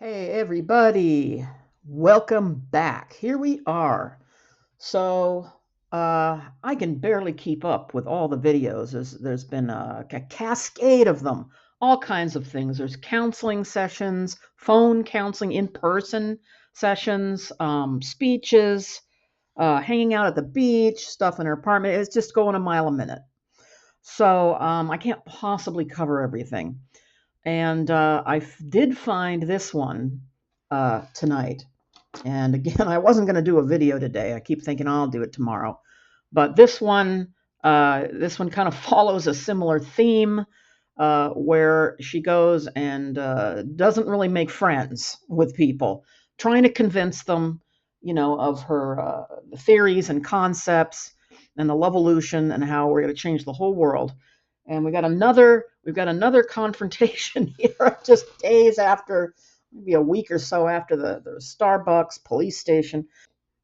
Hey everybody, welcome back. Here we are. So I can barely keep up with all the videos. There's been a cascade of them, all kinds of things. There's counseling sessions, phone counseling, in-person sessions, speeches, hanging out at the beach, stuff in her apartment. It's just going a mile a minute. So I can't possibly cover everything. And did find this one tonight. And again, I wasn't going to do a video today. I keep thinking I'll do it tomorrow. But this one kind of follows a similar theme where she goes and doesn't really make friends with people, trying to convince them, of her theories and concepts and the evolution and how we're going to change the whole world. And we've got another confrontation here, just days after, maybe a week or so after the Starbucks police station.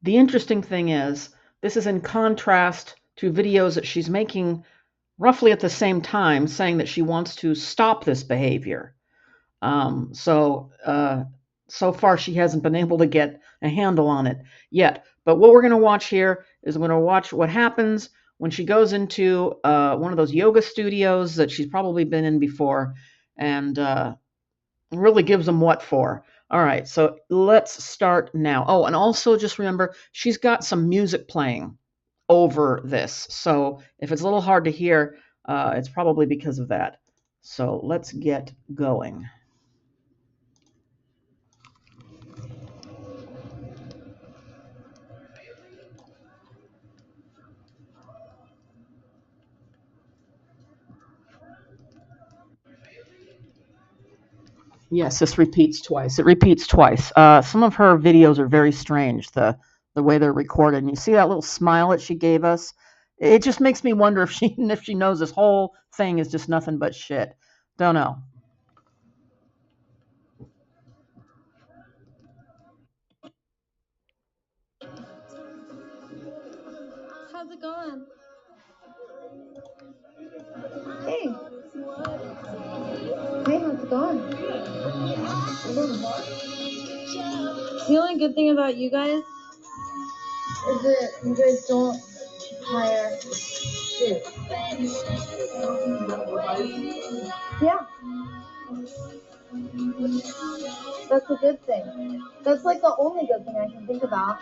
The interesting thing is, this is in contrast to videos that she's making roughly at the same time, saying that she wants to stop this behavior. So far, she hasn't been able to get a handle on it yet. But what we're going to watch here is we're going to watch what happens when she goes into one of those yoga studios that she's probably been in before, and really gives them what for. All right, so let's start now. Oh, and also just remember, she's got some music playing over this. So if it's a little hard to hear, it's probably because of that. So let's get going. Yes, this repeats twice. It repeats twice. Some of her videos are very strange, the way they're recorded. And you see that little smile that she gave us? It just makes me wonder if she if she knows this whole thing is just nothing but shit. Don't know. How's it going? Hey. Hey, how's it going? The only good thing about you guys is that you guys don't hire shit. Yeah, that's a good thing. That's like the only good thing I can think about.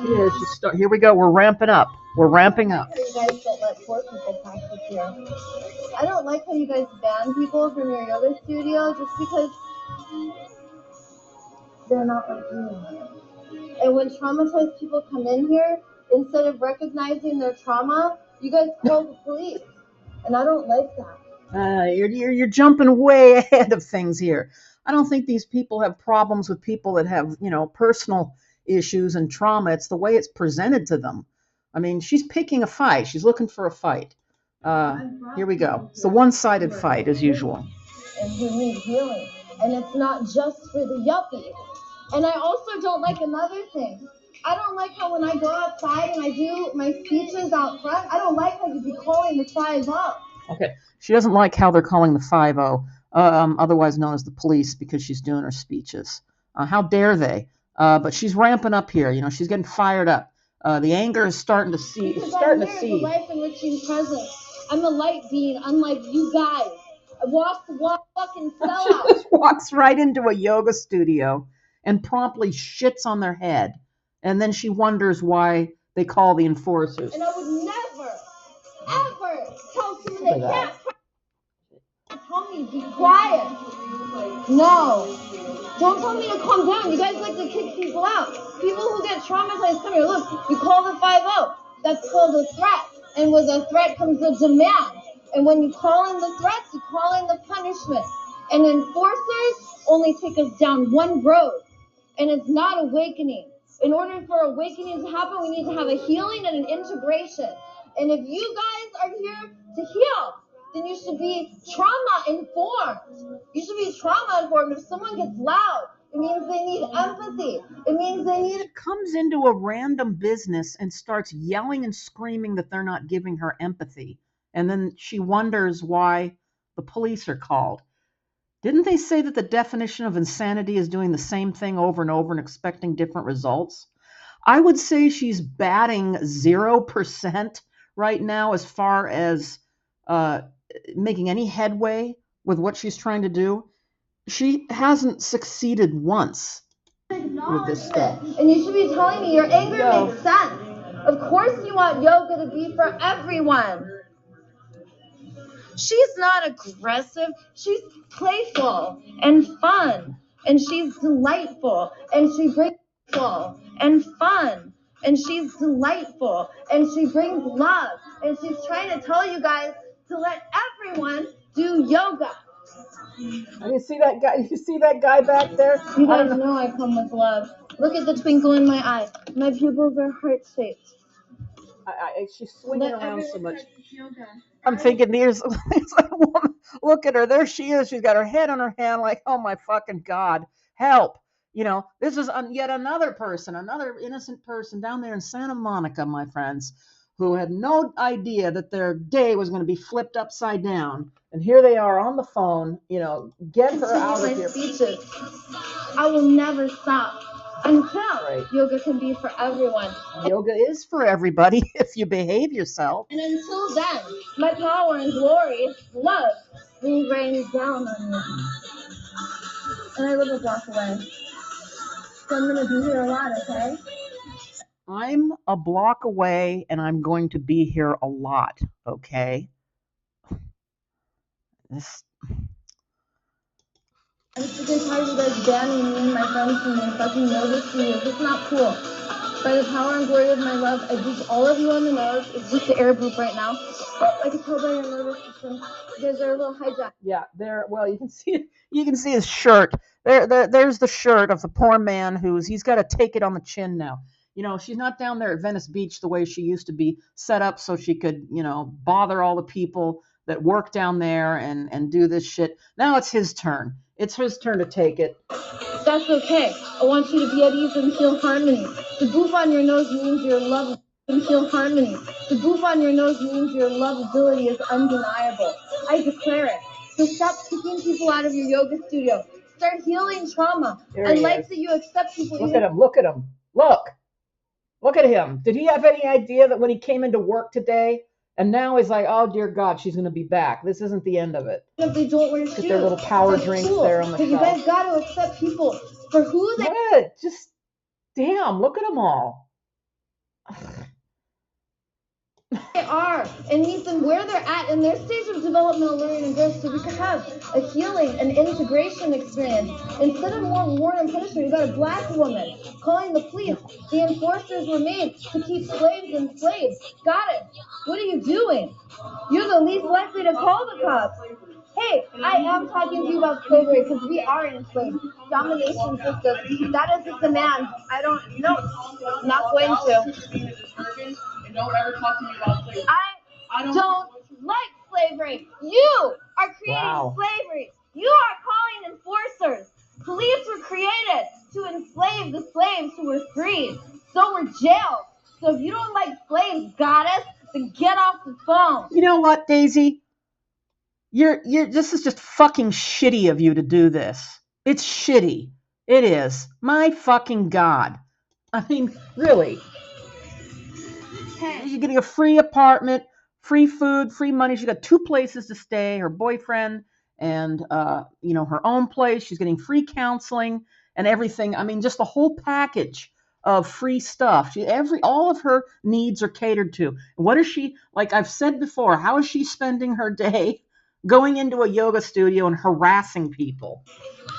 Yeah, here we go. We're ramping up. We're ramping up. You guys don't let poor people practice here. I don't like how you guys ban people from your yoga studio just because they're not like you. And when traumatized people come in here, instead of recognizing their trauma, you guys call the police. And I don't like that. You're jumping way ahead of things here. I don't think these people have problems with people that have, personal issues and trauma. It's the way it's presented to them. I mean, she's picking a fight. She's looking for a fight. Here we go. It's the one-sided fight, as usual. And who need healing. And it's not just for the yuppies. And I also don't like another thing. I don't like how when I go outside and I do my speeches out front, I don't like how you be calling the 5-0. Okay. She doesn't like how they're calling the 5-0, otherwise known as the police, because she's doing her speeches. How dare they? But she's ramping up here. She's getting fired up. The anger is starting to see. Because Starting I'm to here see. as a life-enriching presence. I'm a light being, unlike you guys. I walk the walk, fucking She sellout. just walks right into a yoga studio and promptly shits on their head. And then she wonders why they call the enforcers. And I would never, ever tell someone they can't tell me be quiet. No. Don't tell me to calm down. You guys like to kick people out. People who get traumatized, come here. Look, you call the 5-0. That's called a threat. And with a threat comes a demand. And when you call in the threats, you call in the punishment. And enforcers only take us down one road. And it's not awakening. In order for awakening to happen, we need to have a healing and an integration. And if you guys are here to heal, then you should be trauma informed. You should be trauma informed. If someone gets loud, it means they need empathy. It means they need. She comes into a random business and starts yelling and screaming that they're not giving her empathy. And then she wonders why the police are called. Didn't they say that the definition of insanity is doing the same thing over and over and expecting different results? I would say she's batting 0% right now as far as uh, making any headway with what she's trying to do. She hasn't succeeded once with this stuff. And you should be telling me your anger makes sense. Of course you want yoga to be for everyone. She's not aggressive. She's playful and fun. And she's delightful. And she brings full and fun. And she's delightful. And she brings love. And she's trying to tell you guys to let everyone do yoga. You see that guy? You see that guy back there? You guys know I come with love. Look at the twinkle in my eye. My pupils are heart-shaped. She's swinging around so much. I'm thinking, there's a woman. Look at her. There she is. She's got her head on her hand like, oh, my fucking God. Help. You know, this is yet another person, another innocent person down there in Santa Monica, my friends, who had no idea that their day was going to be flipped upside down. And here they are on the phone, you know, get her out of here. Speeches. I will never stop until yoga can be for everyone. Yoga is for everybody if you behave yourself. And until then, my power and glory, love, will rain down on me. And I live a block away. So I'm going to be here a lot, okay? I'm a block away, and I'm going to be here a lot, okay? I'm sick and tired of you guys banning me and my friends from my fucking yoga studios. It's not cool. By the power and glory of my love, I beat all of you on the nose. It's just the air boop right now. I can tell by your nervous system. You guys are a little hijacked. Yeah, there. Well, you can see his shirt. There's the shirt of the poor man he's got to take it on the chin now. You know, she's not down there at Venice Beach the way she used to be, set up so she could, you know, bother all the people that work down there and do this shit. Now it's his turn. It's his turn to take it. That's okay. I want you to be at ease and feel harmony. The boof on your nose means your love and feel harmony. The boof on your nose means your lovability is undeniable. I declare it. So stop kicking people out of your yoga studio. Start healing trauma. I like that you accept people. Look at him. Look at him. Look at him. Did he have any idea that when he came into work today, and now he's like, oh, dear God, she's going to be back. This isn't the end of it. If they don't wear shoes. Get their little power drinks there on the shelf. You guys got to accept people for who they are. Just, damn, look at them all. They are, and meet them where they're at in their stage of developmental learning and growth, so we can have a healing and integration experience. Instead of more reward and punishment, you got a black woman calling the police. The enforcers were made to keep slaves enslaved. Got it. What are you doing? You're the least likely to call the cops. Hey, I am talking to you about slavery because we are enslaved. Domination system. That is a demand. I don't know. Not going to. Don't ever talk to me about slavery. I don't like slavery. You are creating slavery. You are calling enforcers. Police were created to enslave the slaves who were freed. So were jails. So if you don't like slaves, goddess, then get off the phone. You know what, Daisy? This is just fucking shitty of you to do this. It's shitty. It is. My fucking God. I mean, really. You're getting a free apartment, free food, free money. She's got 2 places to stay, her boyfriend and, her own place. She's getting free counseling and everything. I mean, just the whole package of free stuff. All of her needs are catered to. And what is she, like I've said before, how is she spending her day going into a yoga studio and harassing people?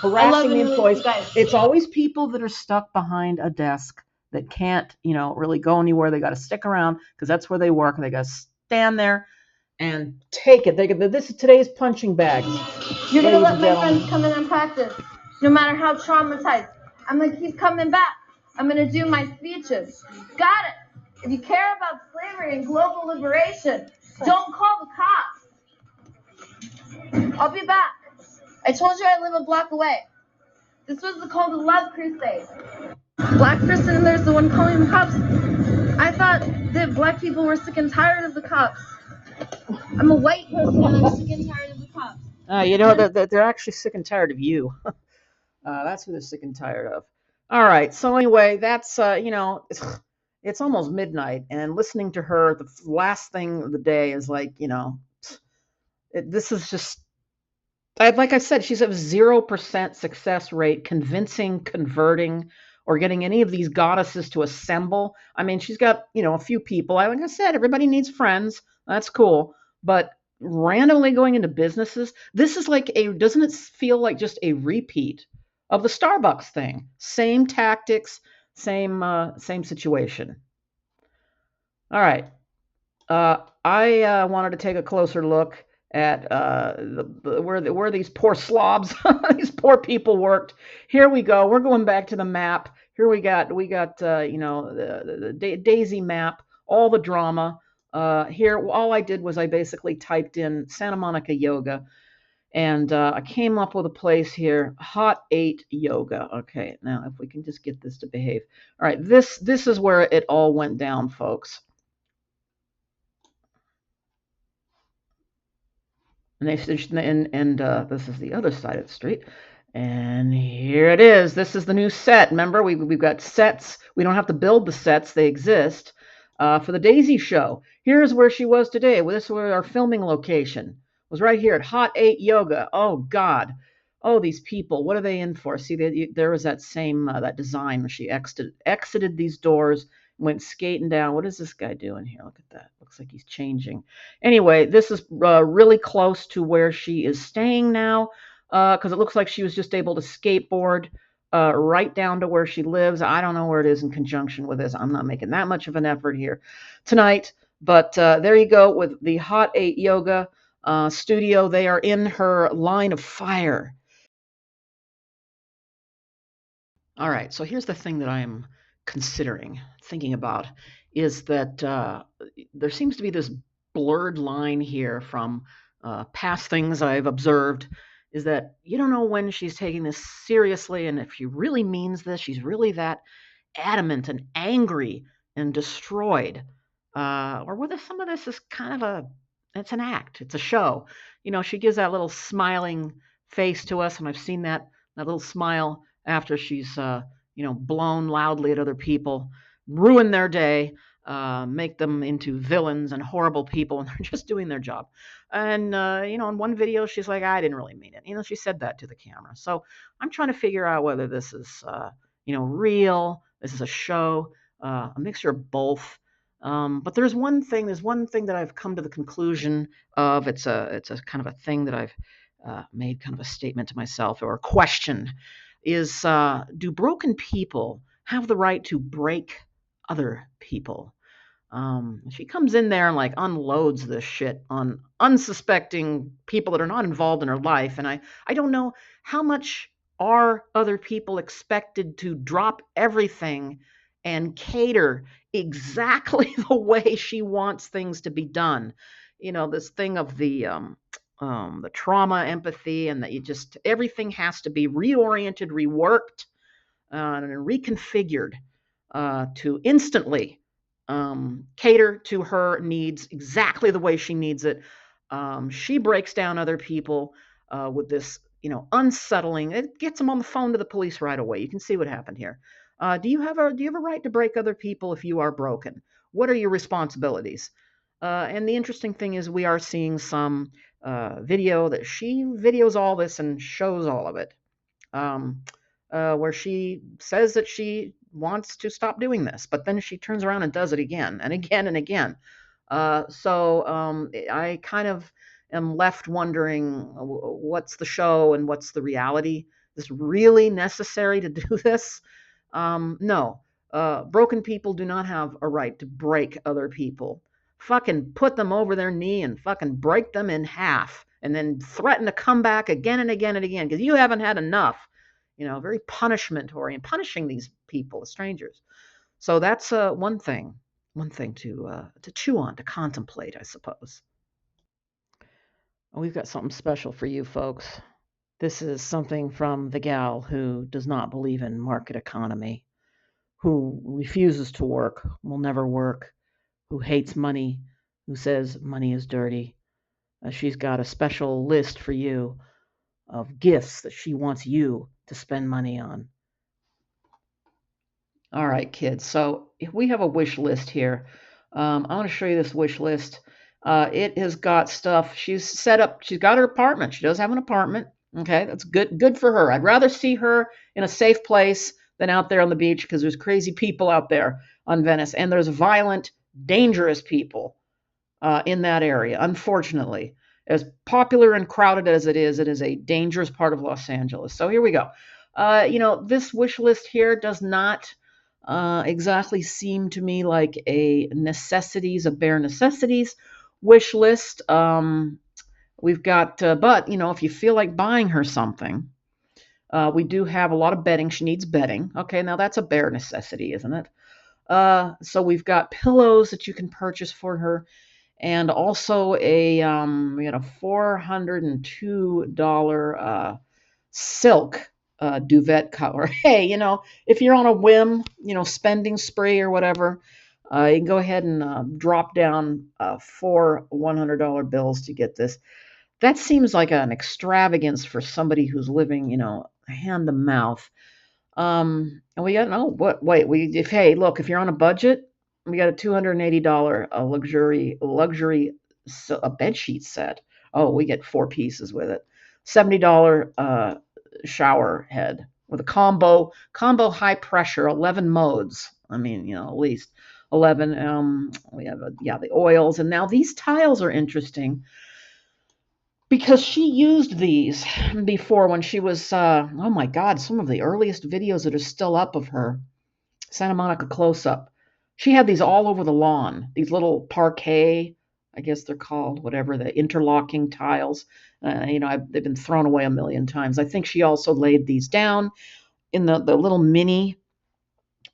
Harassing the employees. It's always people that are stuck behind a desk that can't, really go anywhere. They got to stick around because that's where they work. They got to stand there and take it. This is today's punching bags. You're going to let my friends come in and practice, no matter how traumatized. I'm going to keep coming back. I'm going to do my speeches. Got it. If you care about slavery and global liberation, don't call the cops. I'll be back. I told you I live a block away. This was called the Love Crusade. Black person, there's the one calling the cops. I thought that black people were sick and tired of the cops. I'm a white person and I'm sick and tired of the cops. They're actually sick and tired of you. That's who they're sick and tired of. All right. So anyway, that's it's almost midnight, and listening to her, the last thing of the day is like, this is just. Like I said, she's at 0% success rate, convincing, converting, or getting any of these goddesses to assemble. I mean, she's got a few people. Like I said, everybody needs friends. That's cool, but randomly going into businesses, this is like a. Doesn't it feel like just a repeat of the Starbucks thing? Same tactics, same situation. All right. I wanted to take a closer look at where these poor slobs, these poor people worked. Here we go. We're going back to the map. Here we got the Daisy map, all the drama. Here, all I did was I basically typed in Santa Monica Yoga, and I came up with a place here, Hot 8 Yoga. Okay, now if we can just get this to behave. All right, this is where it all went down, folks. And this is the other side of the street. And here it is. This is the new set. Remember, we've got sets. We don't have to build the sets; they exist for the Daisy Show. Here's where she was today. Well, this is where our filming location was, right here at Hot 8 Yoga. Oh God, oh these people. What are they in for? See, there was that same that design where she exited these doors, went skating down. What is this guy doing here? Look at that. Looks like he's changing. Anyway, this is really close to where she is staying now, because it looks like she was just able to skateboard right down to where she lives. I don't know where it is in conjunction with this. I'm not making that much of an effort here tonight. But there you go with the Hot 8 Yoga studio. They are in her line of fire. All right, so here's the thing that I am considering, thinking about, is that there seems to be this blurred line here from past things I've observed, is that you don't know when she's taking this seriously and if she really means this, she's really that adamant and angry and destroyed, or whether some of this is kind of it's an act, it's a show. She gives that little smiling face to us, and I've seen that little smile after she's, blown loudly at other people, ruin their day, make them into villains and horrible people, and they're just doing their job. And in one video, she's like, "I didn't really mean it." She said that to the camera. So I'm trying to figure out whether this is, real. This is a show, a mixture of both. But there's one thing. There's one thing that I've come to the conclusion of. It's a kind of a thing that I've made kind of a statement to myself, or a question: is do broken people have the right to break other people? She comes in there and like unloads this shit on unsuspecting people that are not involved in her life, and I don't know how much are other people expected to drop everything and cater exactly the way she wants things to be done. This thing of the trauma, empathy, and that you just everything has to be reoriented, reworked, and reconfigured to instantly cater to her needs exactly the way she needs it. She breaks down other people with this, unsettling. It gets them on the phone to the police right away. You can see what happened here. Do you have a right to break other people if you are broken? What are your responsibilities? And the interesting thing is, we are seeing some video that she videos all this and shows all of it, um, where she says that she wants to stop doing this, but then she turns around and does it again and again and again. So I kind of am left wondering, what's the show and what's the reality? Is this really necessary to do this? No. Broken people do not have a right to break other people. Fucking put them over their knee and fucking break them in half, and then threaten to come back again and again and again because you haven't had enough. Very punishment oriented, punishing these people, the strangers. So that's one thing to chew on, to contemplate, I suppose. We've got something special for you folks. This is something from the gal who does not believe in market economy, who refuses to work, will never work, who hates money, who says money is dirty. She's got a special list for you of gifts that she wants you to spend money on. All right, kids. So if we have a wish list here, I want to show you this wish list. It has got stuff. She's set up. She's got her apartment. She does have an apartment. Okay, that's good. Good for her. I'd rather see her in a safe place than out there on the beach because there's crazy people out there on Venice, and there's violent, dangerous people in that area. Unfortunately, as popular and crowded as it is a dangerous part of Los Angeles. So here we go. This wish list here does not exactly seem to me like a bare necessities wish list. We've got, but if you feel like buying her something, we do have a lot of bedding. She needs bedding. Okay, now that's a bare necessity, isn't it? So we've got pillows that you can purchase for her, and also we got a $402 silk duvet cover. Hey, if you're on a whim, spending spree or whatever, you can go ahead and drop down 4 $100 bills to get this. That seems like an extravagance for somebody who's living, hand to mouth. And we got no what? Wait, hey, look, if you're on a budget, we got a $280 luxury a bed sheet set. Oh, we get 4 pieces with it. $70 shower head with a combo high pressure 11 modes. I mean, at least 11. We have the oils, and now these tiles are interesting because she used these before when she was oh my god, some of the earliest videos that are still up of her Santa Monica close up. She had these all over the lawn, these little parquet, I guess they're called, whatever, the interlocking tiles. They've been thrown away a million times. I think she also laid these down in the little mini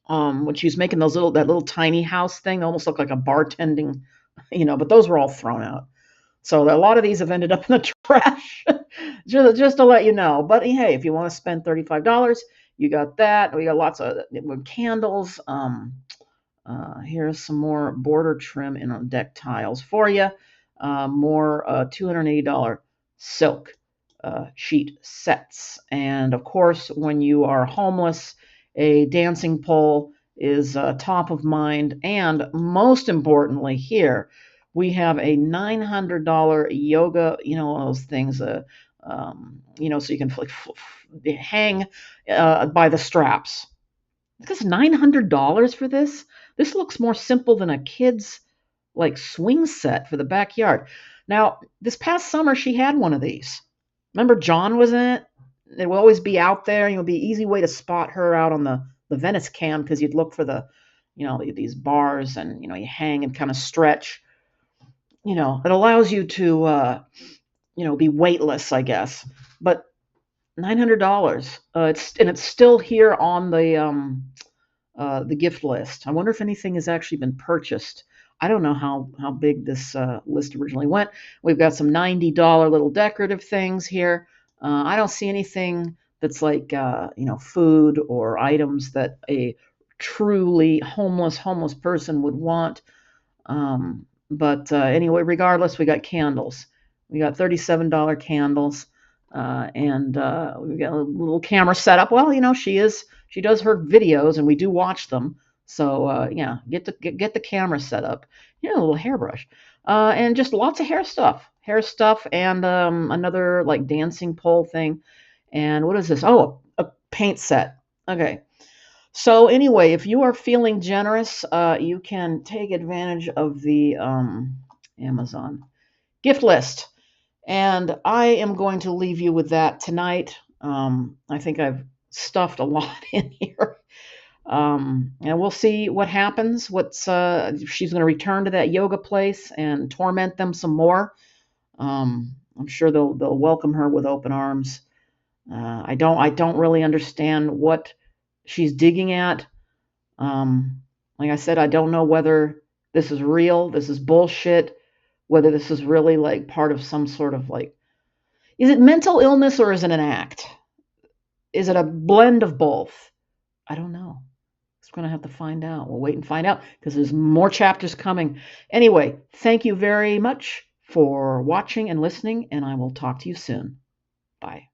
when she was making that little tiny house thing, almost looked like a bartending, but those were all thrown out. So a lot of these have ended up in the trash, just to let you know. But hey, if you want to spend $35, you got that. We got lots of candles. Here's some more border trim in on deck tiles for you. More $280 silk sheet sets. And of course, when you are homeless, a dancing pole is top of mind. And most importantly, here, we have a $900 yoga, those things, so you can hang by the straps. Because $900 for this? This looks more simple than a kid's swing set for the backyard. Now, this past summer she had one of these. Remember John was in it? It will always be out there. It would be an easy way to spot her out on the Venice cam because you'd look for these bars and you hang and kind of stretch. It allows you to be weightless, I guess. But $900. It's still here on the gift list. I wonder if anything has actually been purchased. I don't know how big this list originally went. We've got some $90 little decorative things here. I don't see anything that's like food or items that a truly homeless person would want. But anyway, regardless, we got candles. We got $37 candles, and we got a little camera setup. Well, she does her videos, and we do watch them. So yeah, get the camera set up. A little hairbrush, and just lots of hair stuff, and another like dancing pole thing. And what is this? Oh, a paint set. Okay. So anyway, if you are feeling generous, you can take advantage of the Amazon gift list. And I am going to leave you with that tonight. I think I've stuffed a lot in here. And we'll see what happens. She's going to return to that yoga place and torment them some more. I'm sure they'll welcome her with open arms. I don't really understand what she's digging at. Like I said, I don't know whether this is real, this is bullshit, whether this is really like part of some sort of is it mental illness or is it an act? Is it a blend of both? I don't know. It's going to have to find out. We'll wait and find out because there's more chapters coming. Anyway, thank you very much for watching and listening, and I will talk to you soon. Bye.